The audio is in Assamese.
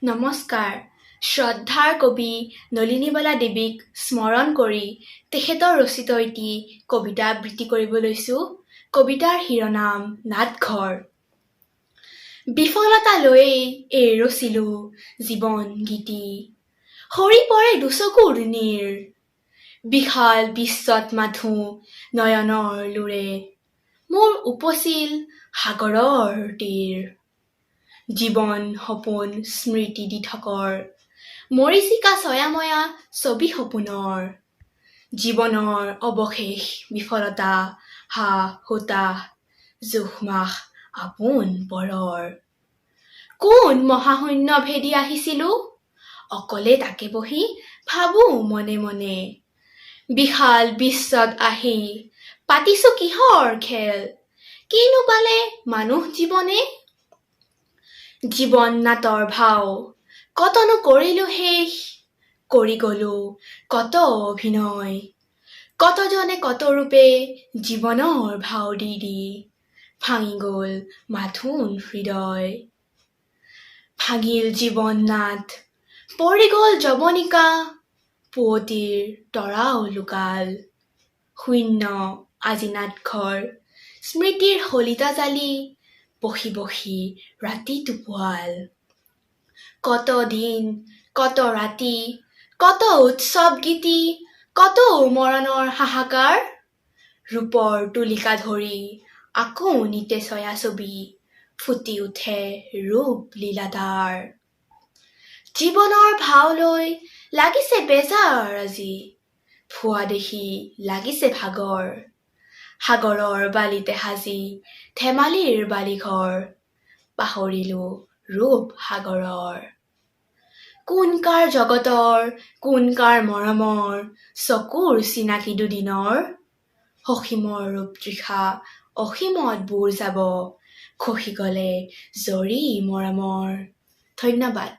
নমস্কাৰ। শ্ৰদ্ধাৰ কবি নলিনীবালা দেৱীক স্মৰণ কৰি তেখেতৰ ৰচিত এটি কবিতা আবৃত্তি কৰিব লৈছোঁ। কবিতাৰ শিৰোনাম নাটঘৰ। বিফলতা লৈয়ে এই ৰচিলোঁ জীৱন গীতি, সৰি পৰে দুচকুৰ নীৰ, বিশাল বিশ্বত মাথো নয়নৰ লোৰে, মোৰ উপচিল সাগৰৰ তীৰ। জীৱন সপোন স্মৃতি দিঠকৰ, মৰীচিকা ছয়াময়া ছবি সপোনৰ, জীৱনৰ অৱশেষ বিফলতা হা হুতাহ, জোখমাখ আপোন পৰৰ। কোন মহাশূন্য ভেদি আহিছিলোঁ, অকলে তাকে বহি ভাবোঁ মনে মনে, বিশাল বিশ্বত আহি পাতিছোঁ কিহৰ খেল, কিনো পালে মানুহ জীৱনে। জীৱন নাটৰ ভাও কতনো কৰিলোঁ শেষ, কৰি গলোঁ কত অভিনয়, কতজনে কত ৰূপে জীৱনৰ ভাও দি দি ভাঙি গল মাথোন হৃদয়। ভাঙিল জীৱন নাট, পৰি গল যৱনিকা, পুৱতিৰ তৰাও লুকাল, শূন্য আজি নাটঘৰ, স্মৃতিৰ শলিতা জালি বহি বহি ৰাতি টোপোৱাল। কত দিন কত ৰাতি, কত উৎসৱ গীতি, কত মৰণৰ হাহাকাৰ, ৰূপৰ তুলিকা ধৰি আকৌ নিতে ছয়াছবি, ফুটি উঠে ৰূপ লীলাদাৰ। জীৱনৰ ভাও লৈ লাগিছে বেজাৰ আজি, ভুৱা দেখি লাগিছে ভাগৰ, সাগৰৰ বালিতে সাজি ধেমালিৰ বালিঘৰ, পাহৰিলোঁ ৰূপ সাগৰৰ। কোন কাৰ জগতৰ, কোন কাৰ মৰমৰ, চকুৰ চিনাকি দুদিনৰ, সসীমৰ ৰূপ তৃষা অসীমত বুৰ যাব, খহি গলে জৰি মৰমৰ। ধন্যবাদ।